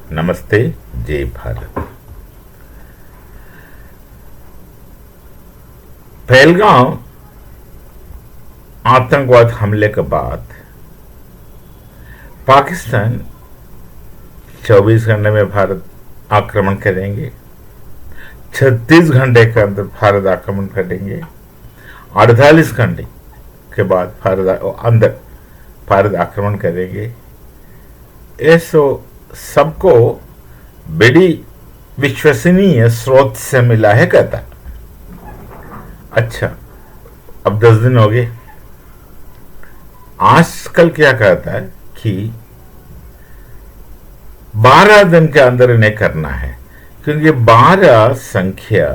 नमस्ते। जय भारत। पहलगांव आतंकवाद हमले के बाद पाकिस्तान 24 घंटे में भारत आक्रमण करेंगे, 36 घंटे के अंदर भारत आक्रमण करेंगे, 48 घंटे के बाद भारत आक्रमण करेंगे। ऐसो सबको बड़ी विश्वसनीय स्रोत से मिला है कहता। अच्छा, अब 10 दिन हो गए। आजकल क्या कहता है कि 12 दिन के अंदर इन्हें करना है, क्योंकि 12 संख्या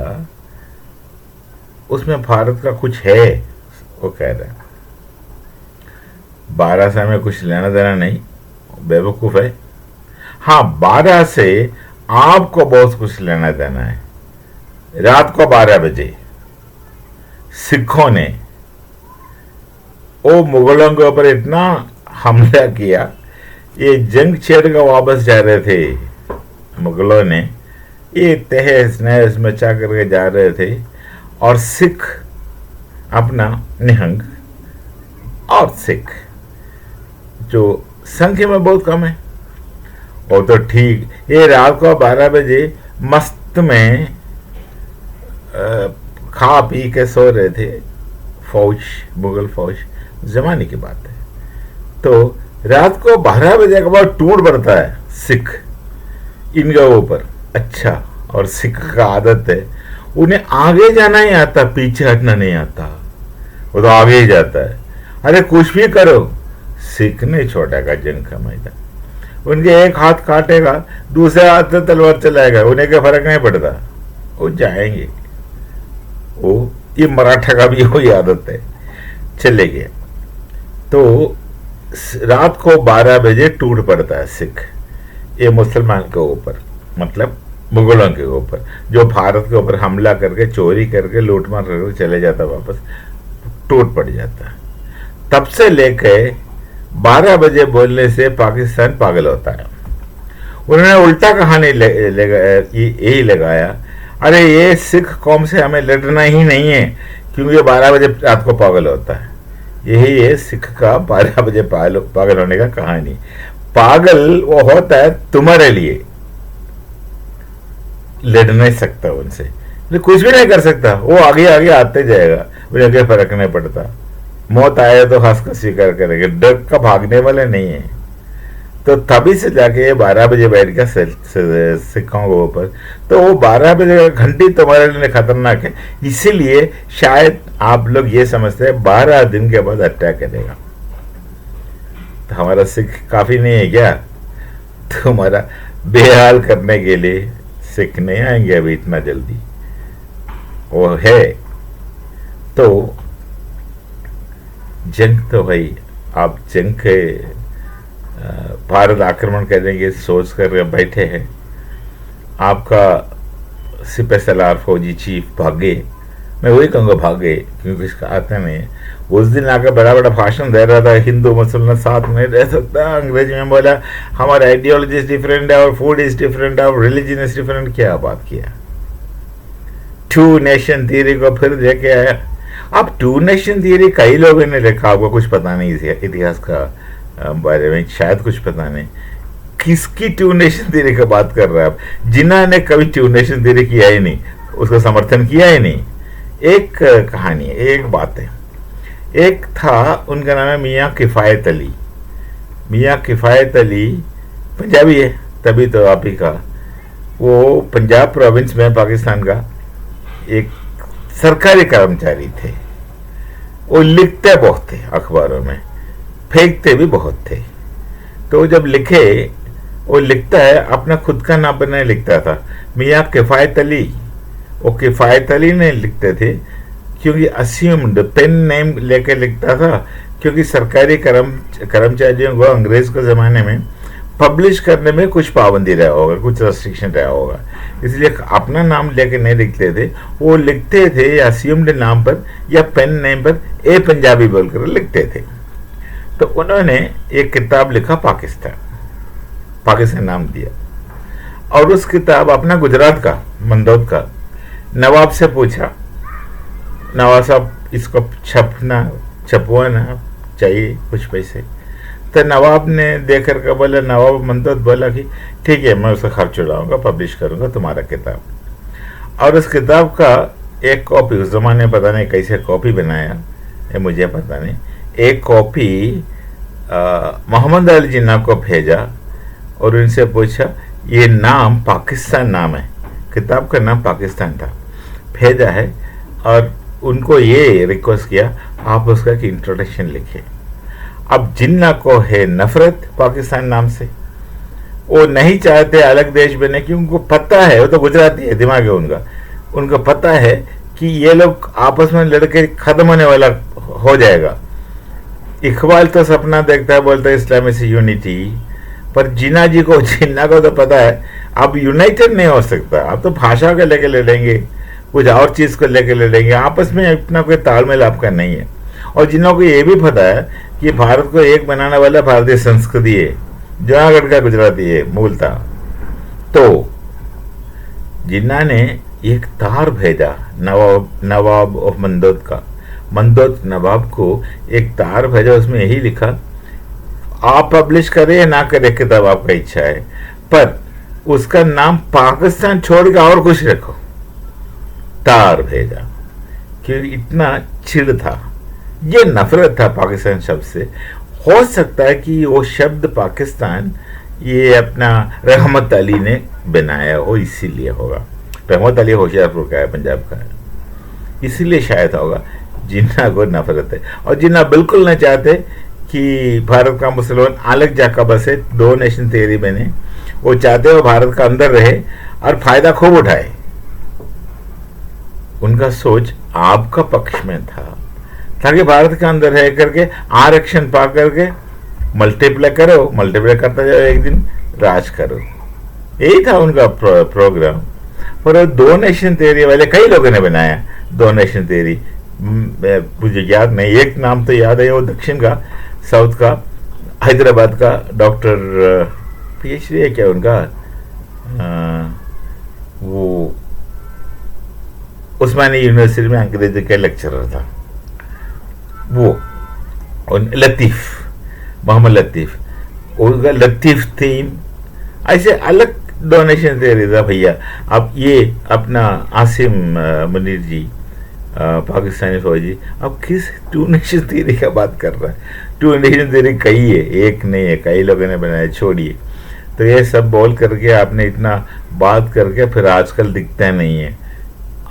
उसमें भारत का कुछ है, वो कह रहे हैं। 12 से हमें कुछ लेना देना नहीं, बेवकूफ है। हाँ, 12 से आपको बहुत कुछ लेना देना है। रात को 12 बजे सिखों ने वो मुगलों के ऊपर इतना हमला किया, ये जंग छेड़ कर वापस जा रहे थे मुगलों ने, ये तहस नहस मचा करके जा रहे थे, और सिख अपना निहंग, और सिख जो संख्या में बहुत कम है, वो तो ठीक, ये रात को 12 बजे मस्त में खा पी के सो रहे थे। फौज, मुगल फौज, जमाने की बात है। तो रात को 12 बजे के बाद टूट पड़ता है सिख इनके ऊपर। अच्छा, और सिख का आदत है, उन्हें आगे जाना ही आता, पीछे हटना नहीं आता, वो तो आगे ही जाता है। अरे कुछ भी करो, सिख नहीं छोड़ेगा जंग का मैदान। उनके एक हाथ काटेगा, दूसरे हाथ से तलवार चलाएगा, उन्हें क्या फर्क नहीं पड़ता, वो जाएंगे। वो ये मराठा का भी वही आदत है, चले गए। तो रात को 12 बजे टूट पड़ता है सिख, ये मुसलमान के ऊपर, मतलब मुगलों के ऊपर, जो भारत के ऊपर हमला करके, चोरी करके, लूटमार करके चले जाता, वापस टूट पड़ जाता है। तब से लेके 12 बजे बोलने से पाकिस्तान पागल होता है। उन्होंने उल्टा कहानी यही लगाया, अरे ये सिख कौम से हमें लड़ना ही नहीं है, क्योंकि 12 बजे रात को पागल होता है। यही है सिख का 12 बजे पागल होने का कहानी। पागल वो होता है तुम्हारे लिए, लड़ नहीं सकता उनसे, कुछ भी नहीं कर सकता, वो आगे आगे आते जाएगा, उन्हें कोई फर्क नहीं पड़ता। मौत आए तो हंस कर स्वीकार करेंगे, डर का भागने वाले नहीं है। तो तभी से जाके ये 12 बजे बैठ गया सिखों के ऊपर। तो वो 12 बजे का घंटी तुम्हारे लिए खतरनाक है, इसीलिए शायद आप लोग ये समझते हैं 12 दिन के बाद अटैक करेगा। तो हमारा सिख काफी नहीं है क्या तुम्हारा बेहाल करने के लिए? सिख नहीं आएंगे अभी इतना जल्दी, वो है। तो जंग तो भाई, आप जंग के भारत आक्रमण करेंगे सोच कर बैठे हैं। आपका सिपह सलार फौजी चीफ भागे, मैं वही कहूँगा भागे, क्योंकि इसका आता नहीं। उस दिन आकर बड़ा बड़ा भाषण दे रहा था, हिंदू मुसलमान साथ में रह सकता, अंग्रेजी में बोला हमारा आइडियोलॉजी इज डिफरेंट, और फूड इज डिफरेंट, और रिलीजन इज डिफरेंट। क्या बात किया, 2 नेशन थियरी को फिर लेके आया। अब 2 नेशन थियरी कई लोगों ने लिखा, आपको कुछ पता नहीं इतिहास का बारे में, शायद कुछ पता नहीं। किसकी 2 नेशन थियरी का बात कर रहे हैं आप? जिन्होंने कभी 2 नेशन थियरी किया ही नहीं, उसका समर्थन किया ही नहीं। एक कहानी है, एक बात है। एक था, उनका नाम है मियाँ किफ़ायत अली। मियाँ किफ़ायत अली पंजाबी है, तभी तो आप ही का। वो पंजाब प्रोविंस में पाकिस्तान का एक सरकारी कर्मचारी थे। वो लिखते बहुत थे अखबारों में, फेंकते भी बहुत थे। तो जब लिखे, वो लिखता है, अपना खुद का नाम पर नहीं लिखता था, मियाँ किफ़ायत अली। वो किफ़ायत अली नहीं लिखते थे, क्योंकि अस्यूम्ड पेन नेम लेके लिखता था, क्योंकि सरकारी कर्मचारियों को अंग्रेज के ज़माने में पब्लिश करने में कुछ पाबंदी रहा होगा, कुछ रेस्ट्रिक्शन रहा होगा, इसलिए अपना नाम लेके नहीं लिखते थे। वो लिखते थे अस्यूम्ड नाम पर या पेन नेम पर ए पंजाबी बोलकर लिखते थे। तो उन्होंने एक किताब लिखा, पाकिस्तान नाम दिया। और उस किताब अपना गुजरात का, मंदौद का नवाब से पूछा, नवाब साहब इसको छपवाना चाहिए कुछ पैसे। तो नवाब ने देख कर बोला, नवाब मंदौद बोला कि ठीक है, मैं उसका खर्च उड़ाऊंगा, पब्लिश करूंगा तुम्हारा किताब। और उस किताब का एक कॉपी, उस जमाने में पता नहीं कैसे कॉपी बनाया, ये मुझे पता नहीं, एक कॉपी मोहम्मद अली जिन्ना को भेजा और उनसे पूछा, ये नाम पाकिस्तान नाम है, किताब का नाम पाकिस्तान था, भेजा है, और उनको ये रिक्वेस्ट किया आप उसका एक इंट्रोडक्शन लिखिए। अब जिन्ना को है नफरत पाकिस्तान नाम से, वो नहीं चाहते अलग देश बने, कि उनको पता है, वो तो गुजराती है, दिमाग है उनका, उनको पता है कि ये लोग आपस में लड़के खत्म होने वाला हो जाएगा। इकबाल तो सपना देखता है, बोलता है इस्लामी से यूनिटी, पर जिन्ना को तो पता है अब यूनाइटेड नहीं हो सकता, अब तो भाषा को लेके लड़ेंगे, कुछ और चीज को लेके लड़ेंगे, आपस में इतना कोई तालमेल आपका नहीं है। और जिन्हों को ये भी पता है कि भारत को एक बनाने वाला भारतीय संस्कृति है, जूनागढ़ का गुजराती है मूलता। तो जिन्ना ने एक तार भेजा नवाब ऑफ मंदौद का, मंदौद नवाब को एक तार भेजा, उसमें यही लिखा आप पब्लिश करें या ना करें किताब आपका इच्छा है, पर उसका नाम पाकिस्तान छोड़ के और कुछ रखो। तार भेजा कि इतना चिढ़ था, ये नफरत था पाकिस्तान शब्द से। हो सकता है कि वो शब्द पाकिस्तान ये अपना रहमत अली ने बनाया हो, इसीलिए होगा। रहमत अली होशियारपुर का है, पंजाब का है, इसीलिए शायद होगा। जिन्ना को नफरत है, और जिन्ना बिल्कुल नहीं चाहते कि भारत का मुसलमान अलग जाकर बसे, दो नेशन थियरी बने। वो चाहते हो भारत का अंदर रहे और फायदा खूब उठाए। उनका सोच आपका पक्ष में था, ताकि भारत के अंदर रह करके आरक्षण पा करके मल्टीप्लाई करो, मल्टीप्लाई करता जाओ, एक दिन राज करो, यही था उनका प्रोग्राम। पर दो नेशन थियरी वाले कई लोगों ने बनाया दो नेशन थियरी, मुझे याद नहीं, एक नाम तो याद है, वो दक्षिण का, साउथ का, हैदराबाद का डॉक्टर पीएचडी है क्या उनका, वो उस्मानी यूनिवर्सिटी में अंग्रेजी का लेक्चरर था वो, लतीफ, मोहम्मद लतीफ, उनका लतीफ थीम, ऐसे अलग डोनेशन दे रही था भैया। अब ये अपना आसिम मुनीर जी पाकिस्तानी फौजी, अब किस टू नेशन थ्योरी का बात कर रहा है? टू नेशन थ्योरी कई है, एक नहीं है, कई लोगों ने बनाया, छोड़िए। तो ये सब बोल करके आपने इतना बात करके फिर आजकल दिखता नहीं है।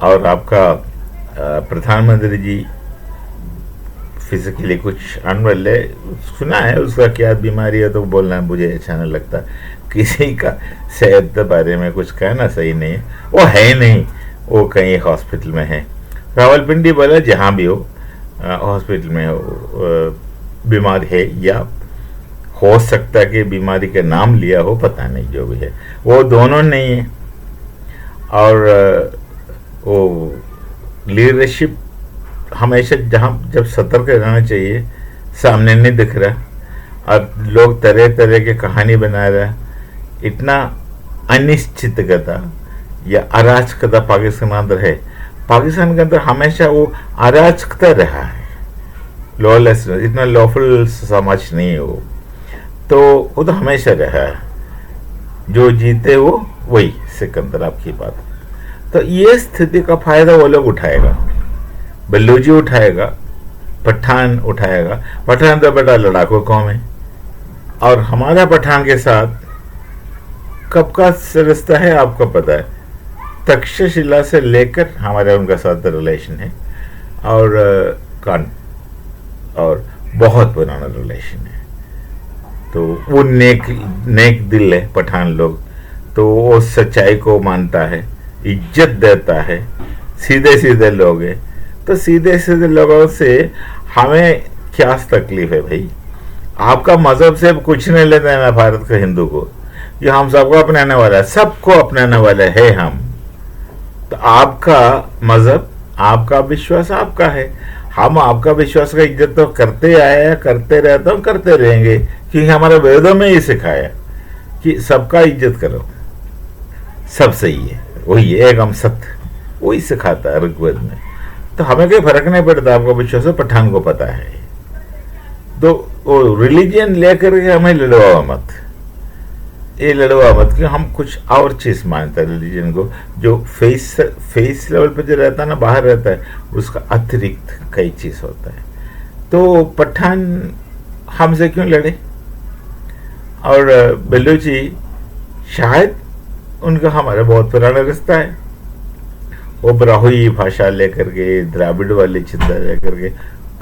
और आपका प्रधानमंत्री जी फिजिकली कुछ अनवेल है, सुना है उसका क्या बीमारी है, तो बोलना मुझे अच्छा नहीं लगता। किसी का सेहत के बारे में कुछ कहना सही नहीं है, वो है नहीं, वो कहीं हॉस्पिटल में है, रावलपिंडी बोला जहाँ भी हो, हॉस्पिटल में हो, बीमार है, या हो सकता है कि बीमारी का नाम लिया हो, पता नहीं, जो भी है वो दोनों नहीं है। और वो लीडरशिप हमेशा जब सतर्क रहना चाहिए, सामने नहीं दिख रहा और लोग तरह तरह की कहानी बना रहा, इतना अनिश्चितता या अराजकता पाकिस्तान के अंदर है। पाकिस्तान के अंदर हमेशा वो अराजकता रहा है, लॉलेस, इतना लॉफुल समाज नहीं है वो, तो वो तो हमेशा रहा है, जो जीते वो वही सिकंदर, आपकी बात। तो ये स्थिति का फायदा वो लोग उठाएगा, बल्लूजी उठाएगा, पठान उठाएगा। पठान तो बेटा लड़ाकू कौम है, और हमारा पठान के साथ कब का रिश्ता है आपको पता है, तक्षशिला से लेकर हमारे उनका साथ रिलेशन है, और बहुत पुराना रिलेशन है। तो वो नेक दिल है पठान लोग, तो वो सच्चाई को मानता है, इज्जत देता है, सीधे सीधे लोग हैं। तो सीधे सीधे लोगों से हमें क्या तकलीफ है भाई? आपका मजहब से कुछ नहीं लेना है भारत के हिंदू को, ये हम सबको अपनाने वाला है, सबको अपनाने वाले है हम। तो आपका मजहब, आपका विश्वास आपका है, हम आपका विश्वास का इज्जत तो करते आए हैं, करते रहते हैं, करते रहेंगे, क्योंकि हमारे वेदों में ही सिखाया कि सबका इज्जत करो। सब सही है, वही है एकम सत्य, वही सिखाता है ऋग्वेद में। तो हमें कोई फर्क नहीं पड़ता, आपको विश्वास है, पठान को पता है। तो वो रिलीजियन लेकर के हमें लड़वा मत, ये लड़वा मत कि हम कुछ और चीज मानते हैं रिलीजन को, जो फेस लेवल पे जो रहता है ना, बाहर रहता है, उसका अतिरिक्त कई चीज होता है। तो पठान हमसे क्यों लड़े? और बलूची शायद उनका हमारा बहुत पुराना रिश्ता है, वो ब्राहुई भाषा लेकर के, द्राविड़ वाली चिंता लेकर के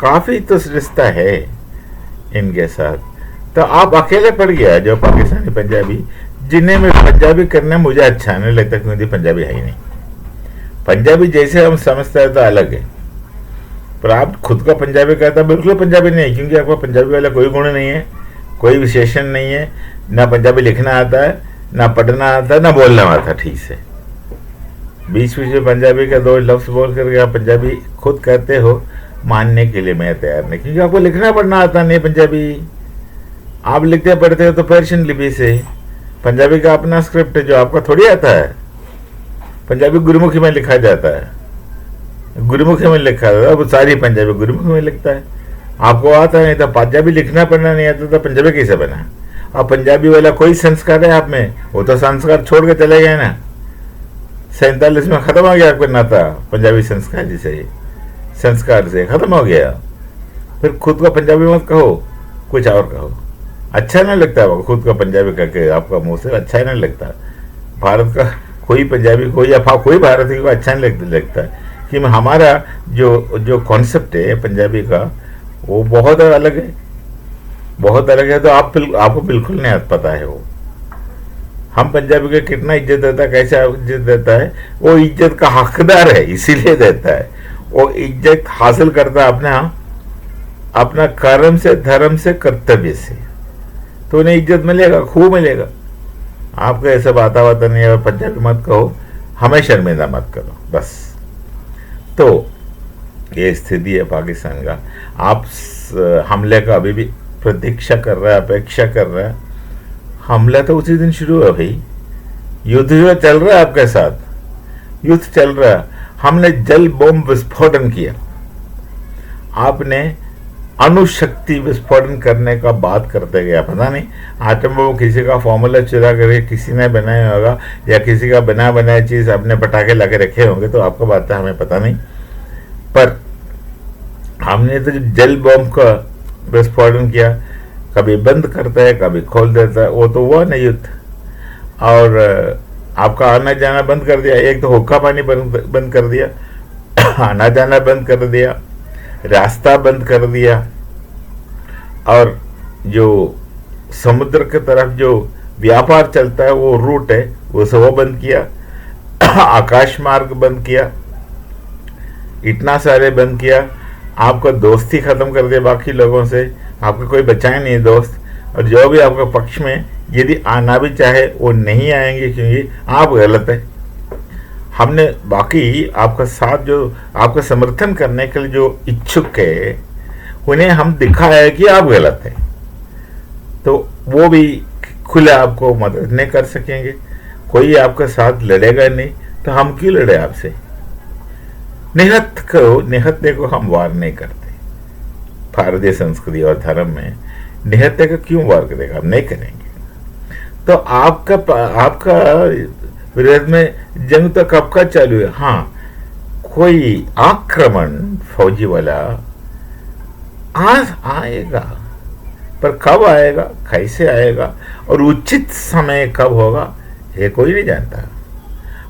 काफी तो रिश्ता है इनके साथ। तो आप अकेले पड़ गया जो पाकिस्तानी पंजाबी, जिन्हें मैं पंजाबी करने मुझे अच्छा नहीं लगता, क्योंकि पंजाबी है ही नहीं। पंजाबी जैसे हम समझते हैं तो अलग है, पर आप खुद का पंजाबी कहता बिल्कुल पंजाबी नहीं है, क्योंकि आपको पंजाबी वाला कोई गुण नहीं है, कोई विशेषण नहीं है, ना पंजाबी लिखना आता है, ना पढ़ना आता है, ना बोलना आता ठीक से। बीच बीच में पंजाबी का दो लफ्ज बोल करके आप पंजाबी खुद कहते हो, मानने के लिए मैं तैयार नहीं, क्योंकि आपको लिखना पढ़ना आता नहीं पंजाबी। आप लिखते पढ़ते हो तो पर्शियन लिपि से, पंजाबी का अपना स्क्रिप्ट है जो आपका थोड़ी आता है। पंजाबी गुरुमुखी में लिखा जाता है, गुरुमुखी में लिखा जाता है, अब सारी पंजाबी गुरुमुखी में लिखता है। आपको आता नहीं तो पंजाबी लिखना पढ़ना नहीं आता तो पंजाबी कैसे बना? अब पंजाबी वाला कोई संस्कार है आप में? वो तो संस्कार छोड़ के चले गए ना, 47 में खत्म हो गया आपका नाता पंजाबी संस्कार जिसे संस्कार से खत्म हो गया। फिर खुद का पंजाबी मत कहो, कुछ और कहो। अच्छा नहीं लगता आपको खुद का पंजाबी करके, आपका मुंह से अच्छा नहीं लगता। भारत का कोई पंजाबी कोई या कोई भारतीय को अच्छा नहीं लगता कि हमारा जो जो कॉन्सेप्ट है पंजाबी का वो बहुत अलग है, बहुत अलग है। तो आपको बिल्कुल नहीं पता है वो हम पंजाबी को कितना इज्जत देता है, कैसे इज्जत देता है। वो इज्जत का हकदार है इसीलिए देता है, वो इज्जत हासिल करता है अपना कर्म से, धर्म से, कर्तव्य से, तो उन्हें इज्जत मिलेगा, खूब मिलेगा। आपको ऐसा बात नहीं है, पंजाबी मत कहो, हमें शर्मिंदा मत करो बस। तो ये स्थिति है पाकिस्तान का। आप हमले का अभी भी प्रतीक्षा कर रहा है, अपेक्षा कर रहा है। हमला तो उसी दिन शुरू है भाई, युद्ध जो चल रहा है आपके साथ, युद्ध चल रहा है। हमने जल बम विस्फोटन किया, आपने अणुशक्ति विस्फोटन करने का बात करते गया। पता नहीं आटम बम किसी का फॉर्मूला चुरा करके किसी ने बनाया होगा, या किसी का बना बनाया चीज अपने पटाखे लाके रखे होंगे, तो आपको बात है हमें पता नहीं। पर हमने तो जल बम का विस्फोटन किया, कभी बंद करता है कभी खोल देता है, वो तो हुआ ना युद्ध। और आपका आना जाना बंद कर दिया, एक तो हुक्का पानी बंद कर दिया, आना जाना बंद कर दिया, रास्ता बंद कर दिया, और जो समुद्र की तरफ जो व्यापार चलता है वो रूट है वो सब बंद किया, आकाश मार्ग बंद किया, इतना सारे बंद किया। आपका दोस्ती खत्म कर दिया बाकी लोगों से, आपका कोई बचाए नहीं दोस्त। और जो भी आपके पक्ष में यदि आना भी चाहे वो नहीं आएंगे, क्योंकि आप गलत है। हमने बाकी आपका साथ जो आपका समर्थन करने के लिए जो इच्छुक है उन्हें हम दिखाया है कि आप गलत है, तो वो भी खुले आपको मदद नहीं कर सकेंगे। कोई आपके साथ लड़ेगा नहीं, तो हम क्यों लड़े आपसे? निहत्थे को हम वार नहीं करते। भारतीय संस्कृति और धर्म में निहत्थे का क्यों वार करेगा? हम नहीं करेंगे। तो आपका विरोध में जंग तो कब का चालू है? हाँ, कोई आक्रमण फौजी वाला आज आएगा, पर कब आएगा, कैसे आएगा, और उचित समय कब होगा ये कोई नहीं जानता।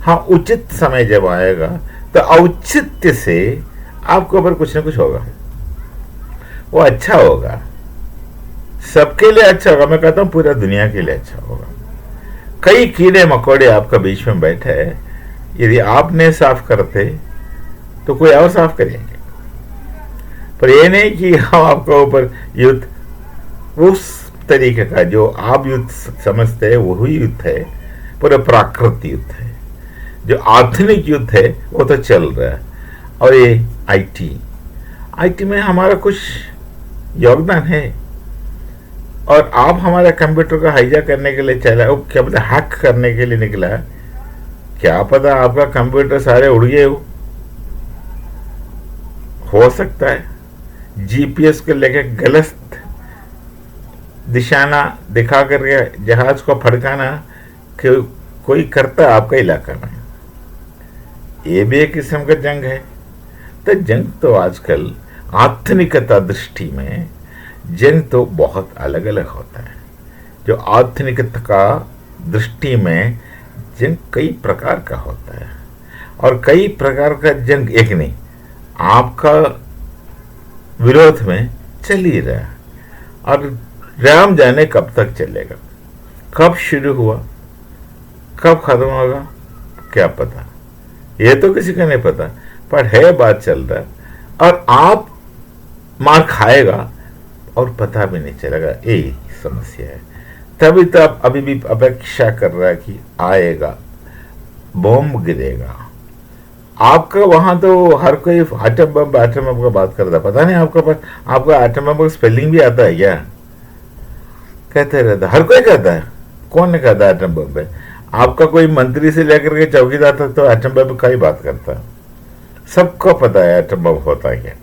हाँ, उचित समय जब आएगा तो औचित्य से आपके ऊपर कुछ ना कुछ होगा, वो अच्छा होगा, सबके लिए अच्छा होगा। मैं कहता हूं पूरा दुनिया के लिए अच्छा होगा। कई कीड़े मकोड़े आपका बीच में बैठे हैं, यदि आप नहीं साफ करते तो कोई और साफ करेंगे। पर ये नहीं कि हम आपके ऊपर युद्ध उस तरीके का जो आप युद्ध समझते हैं वही युद्ध है, पूरा प्राकृत युद्ध है। जो आधुनिक युद्ध है वो तो चल रहा है। और ये आईटी में हमारा कुछ योगदान है, और आप हमारे कंप्यूटर का हाईजैक करने के लिए चला, वो क्या बोलते हैक करने के लिए निकला, क्या पता आपका कंप्यूटर सारे उड़ गए हो सकता है जीपीएस को लेकर गलत दिशाना दिखा करके जहाज को फड़काना कोई करता है आपका इलाका में। ये भी एक किस्म का जंग है। तो जंग तो आजकल आधुनिकता दृष्टि में जंग तो बहुत अलग अलग होता है। जो आधुनिकता का दृष्टि में जंग कई प्रकार का होता है, और कई प्रकार का जंग एक नहीं आपका विरोध में चल ही रहा है, और राम जाने कब तक चलेगा, कब शुरू हुआ कब खत्म होगा क्या पता, ये तो किसी को नहीं पता, पर है बात चल रहा है। और आप मार खाएगा और पता भी नहीं चलेगा, यही समस्या है। तभी तो आप अभी भी अपेक्षा कर रहा है कि आएगा, बम गिरेगा। आपका वहां तो हर कोई एटम बम का बात करता है, पता नहीं आपका पास आपका एटम बम का स्पेलिंग भी आता है क्या? कहते रहता, हर कोई कहता है, कौन नहीं कहता एटम बम? आपका कोई मंत्री से लेकर के चौकीदार तक तो एटम बम का ही बात करता है। सबको पता है एटम बम होता है क्या।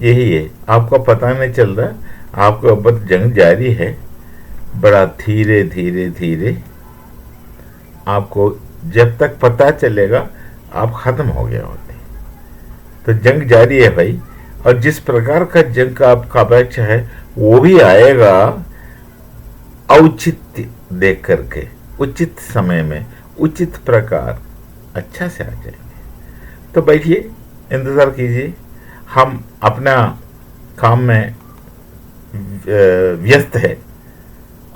यही है, आपको पता नहीं चल रहा, आपको अब जंग जारी है। बड़ा धीरे धीरे धीरे आपको जब तक पता चलेगा आप खत्म हो गया होते। तो जंग जारी है भाई, और जिस प्रकार का जंग का आपका अपेक्षा है वो भी आएगा औचित्य देख करके, उचित समय में उचित प्रकार अच्छा से आ जाएंगे। तो बैठिए, इंतज़ार कीजिए, हम अपना काम में व्यस्त है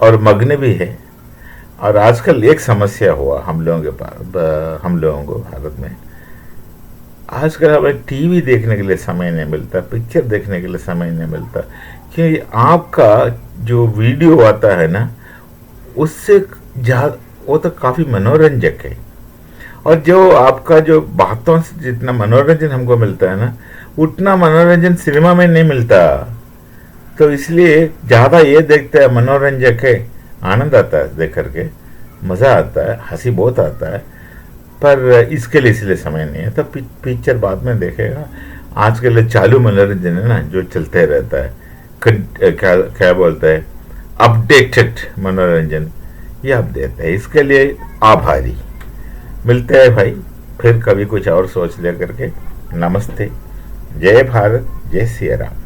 और मग्न भी है। और आजकल एक समस्या हुआ हम लोगों के पास, हम लोगों को भारत में आजकल हमें टीवी देखने के लिए समय नहीं मिलता, पिक्चर देखने के लिए समय नहीं मिलता, क्योंकि आपका जो वीडियो आता है ना उससे वो तो काफ़ी मनोरंजक है, और जो आपका जो बातों से जितना मनोरंजन हमको मिलता है ना उतना मनोरंजन सिनेमा में नहीं मिलता। तो इसलिए ज़्यादा ये देखते हैं, मनोरंजक है, आनंद आता है देख करके, मज़ा आता है, हंसी बहुत आता है, पर इसके लिए इसलिए समय नहीं है। तो पिक्चर बाद में देखेगा। आज के लिए चालू मनोरंजन है ना जो चलते रहता है, क्या क्या बोलते हैं, अपडेटेड मनोरंजन, ये आप देते हैं। इसके लिए आभारी। मिलते हैं भाई फिर कभी कुछ और सोच ले करके। नमस्ते, जय भारत, जय सिया राम।